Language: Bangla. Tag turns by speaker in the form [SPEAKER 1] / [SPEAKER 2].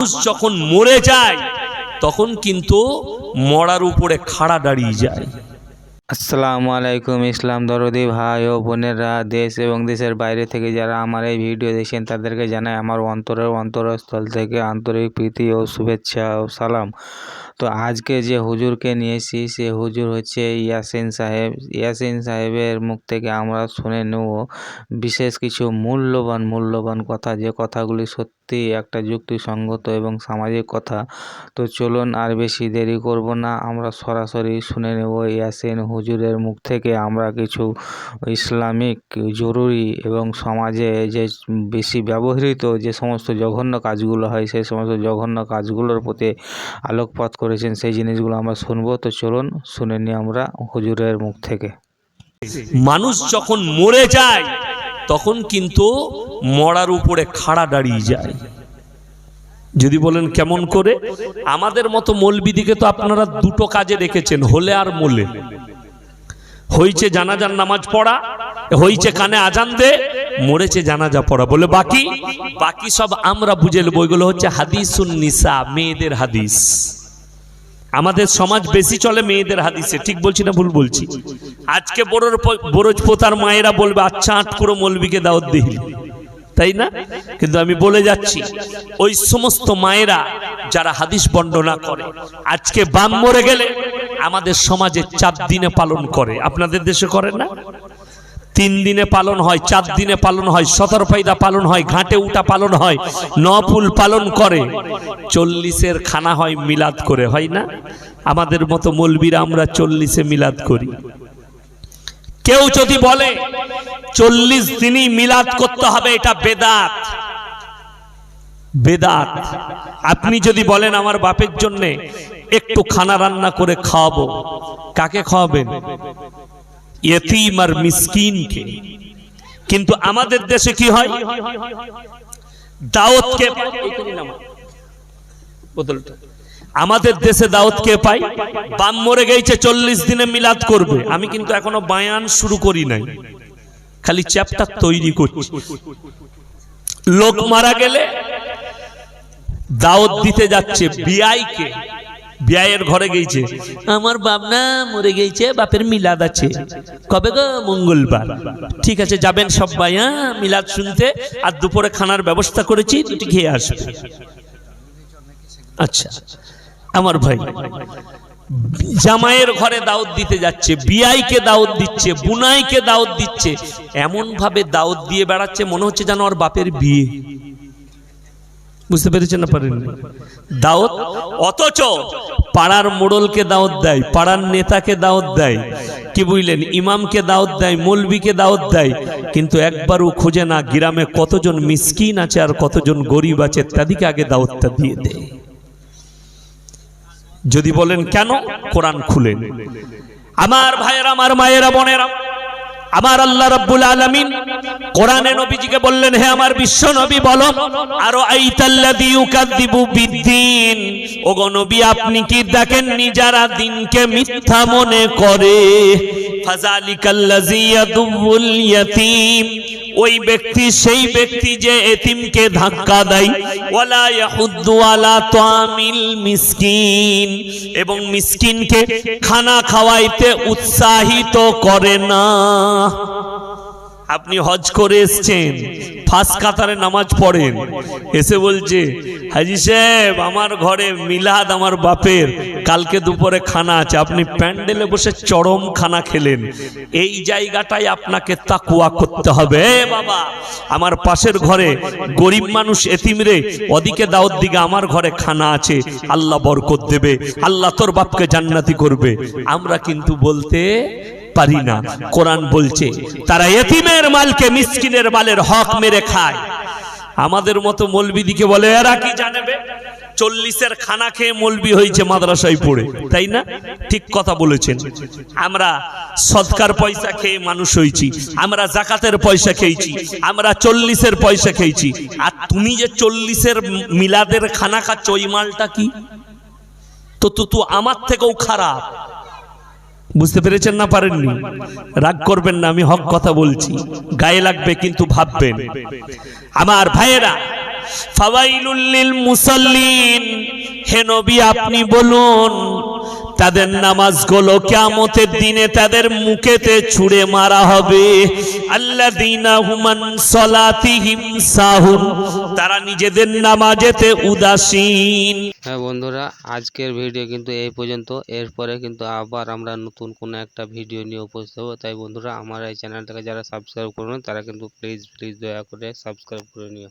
[SPEAKER 1] মানুষ যখন মরে যায় তখন কিন্তু মরার উপরে খাড়া দাঁড়িয়ে যায়।
[SPEAKER 2] আসসালামু আলাইকুম ইসলাম দরদি ভাই ও বোনেরা, দেশ এবং দেশের বাইরে থেকে যারা আমার এই ভিডিও দেখছেন তাদেরকে জানাই আমার অন্তরস্থল থেকে আন্তরিক প্রীতি ও শুভেচ্ছা ও সালাম। তো আজকে যে হুজুরকে নিয়েছি সে হুজুর হচ্ছে ইয়াসিন সাহেব। ইয়াসিন সাহেবের মুখ থেকে আমরা শুনে নেব বিশেষ কিছু মূল্যবান কথা, যে কথাগুলি সত্যি একটা যুক্তিসঙ্গত এবং সামাজিক কথা। তো চলুন আর বেশি দেরি করব না, আমরা সরাসরি শুনে নেব ইয়াসিন হুজুরের মুখ থেকে আমরা কিছু ইসলামিক জরুরি এবং সমাজে যে বেশি ব্যবহৃত যে সমস্ত জঘন্য কাজগুলো হয় সেই সমস্ত জঘন্য কাজগুলোর প্রতি আলোকপাত করেছেন, সেই জিনিসগুলো আমরা শুনবো। তো চলুন শুনে নিই আমরা হুজুরের মুখ থেকে।
[SPEAKER 1] মানুষ যখন মরে যায় তখন কিন্তু মরার উপরে খাড়া দাঁড়িয়ে যায়। যদি বলেন কেমন করে, আমাদের মতো মৌলবিদিকে তো আপনারা দুটো কাজে রেখেছেন, হলে আর মোলে। হইছে জানাজার নামাজ পড়া, হইছে কানে আজান দে, মরেছে জানাজা পড়া, বলে বাকি সব আমরা বুঝে নেব। বইগুলো হচ্ছে হাদিসুন নিসা, মেয়েদের হাদিস। আমাদের সমাজ বেশি চলে মেয়েদের হাদিসে, ঠিক বলছি না ভুল বলছি? আজকে বড়জ পোতার মায়েরা বলবে আচ্ছা আট করে মৌলবিকে দাওয়াত দিই, তাই না? কিন্তু আমি বলে যাচ্ছি ওই সমস্ত মায়েরা যারা হাদিস বর্ণনা করে, আজকে বাম মরে গেলে আমাদের সমাজে 4 দিনে পালন করে। আপনাদের দেশে করে না? 3 দিনে পালন হয়, 4 দিনে পালন হয়, 17 ফায়দা পালন হয়, ঘাটে উঠা পালন হয়, নফল পালন করে, 40-এর খানা হয়, মিলাদ করে, হয় না? আমাদের মতো মৌলবীরা আমরা 40-এ মিলাদ করি। কেউ যদি বলে 40 দিনই মিলাদ করতে হবে, এটা বেদাত। বেদাত। আপনি যদি বলেন আমার বাপের জন্য একটু খানা রান্না করে খাওয়াবো, কাকে খাওয়াবেন? ইয়েতিম আর মিসকিনকে। কিন্তু আমাদের দেশে কি হয়, দাওয়াতকে আমাদের দেশে দাওয়াতকে পাই, বাম মরে গেছে 40 দিনে মিলাদ করবে। আমি কিন্তু এখনো বায়ান শুরু করি নাই, খালি চ্যাপ্টার তৈরি করছি। লোক মারা গেলে দাওয়াত দিতে যাচ্ছে বিআইকে, বিআইয়ের ঘরে গেছে, আমার বাপ না মরে গেছে, বাপের মিলাদ আছে, কবে গো? মঙ্গলবার। ঠিক আছে, যাবেন সবাই মিলাদ শুনতে, আর দুপুরে খানার ব্যবস্থা করেছি, দুটি খেয়ে আসবে। আচ্ছা আমার ভাই, জামাইয়ের ঘরে দাওয়াত দিতে যাচ্ছে, বিআইকে দাওয়াত দিচ্ছে, বুনাইকে দাওয়াত দিচ্ছে, এমন ভাবে দাওয়াত দিয়ে বেড়াচ্ছে মনে হচ্ছে যেন ওর বাপের বিয়ে। বুঝতে পেরেছেন না পারেন? দাওয়াত, অথচ পাড়ার মোড়লকে দাওয়াত দেয়, পাড়ার নেতাকে দাওয়াত দেয়, কি বুঝলেন, ইমামকে দাওয়াত দেয়, মৌলবীকে দাওয়াত দেয়, কিন্তু একবারও খোঁজে না গ্রামে কতজন মিসকিন আছে আর কতজন গরিব আছে, তাদেরকে আগে দাওয়াতটা দিয়ে দেয়। যদি বলেন কেন, কোরআন খুলেন। আমার ভাইয়েরা, আমার মায়েরা, বোনেরা, আমার আল্লাহ রাব্বুল আলামিন কোরআনে নবীজিকে বললেন, হে আমার বিশ্ব নবী বলো, আরো আইতাল্লাযী ইউকাযযিবু বিদ্দীন, ওগো নবী আপনি কি দেখেননি যারা দিনকে মিথ্যা মনে করে? ফাযালিকাল্লাযী ইয়াদুল ইয়াতীম, ওই ব্যক্তি, সেই ব্যক্তি যে এতিমকে ধাক্কা দেয়, ওয়ালা ইয়াহুদ্দু আলা তামিল মিসকিন, এবং মিসকিনকে খানা খাওয়াইতে উৎসাহিত করে না। আপনি হজ করে এসছেন, ফার্স্ট কাতারে নামাজ পড়েন, এসে বলছে হাজি সাহেব আমার ঘরে মিলাদ আমার বাপের, কালকে দুপুরে খানা আছে, আপনি প্যান্ডেলে বসে চরম খানা খেলেন। এই জায়গাটাই আপনাকে তাকওয়া করতে হবে। বাবা আমার পাশের ঘরে গরিব মানুষ এতিম রে, ওদিকে দাওয়াত দিকে, আমার ঘরে খানা আছে, আল্লাহ বরকত দেবে, আল্লাহ তোর বাপকে জান্নাতি করবে। আমরা কিন্তু বলতে পারি না। কোরআন বলছে তারা এতিমের মালকে মিসকিনের মালের হক মেরে খায়। আমাদের মতো মৌলবিদিকে বলে এরা কি জানেবে, 40-এর খানা খেয়ে মৌলবি হয়েছে মাদ্রাসায় পড়ে, তাই না? ঠিক কথা বলেছেন। আমরা সদকার পয়সা খেয়ে মানুষ হয়েছি, আমরা যাকাতের পয়সা খেয়েছি, আমরা 40-এর পয়সা খেয়েছি। আর তুমি যে 40-এর মিলাদের খানা খাচ্ছ, ওই মালটা কি? তো আমার থেকেও খারাপ। বুঝতে পেরেছেন না পারেননি? রাগ করবেন না, আমি হক কথা বলছি, গায়ে লাগবে কিন্তু ভাববেন। আমার ভাইয়েরা, ফাওয়াইলুল লিল মুসাল্লিন, হে নবী আপনি বলুন তাদের নামাজগুলো কিয়ামতের দিনে তাদের মুখেতে ছুঁড়ে মারা হবে। আল্লাযীনা হুমান সালাতিহিম সাহুন, তারা নিজেদের নামাজেতে উদাসীন।
[SPEAKER 2] হ্যাঁ বন্ধুরা, আজকের ভিডিও কিন্তু এই পর্যন্ত। এরপরে কিন্তু আবার আমরা নতুন কোনো একটা ভিডিও নিয়ে উপস্থিত হবো। তাই বন্ধুরা, আমার এই চ্যানেলটাকে যারা সাবস্ক্রাইব করুন তারা কিন্তু প্লিজ দয়া করে সাবস্ক্রাইব করে নিও।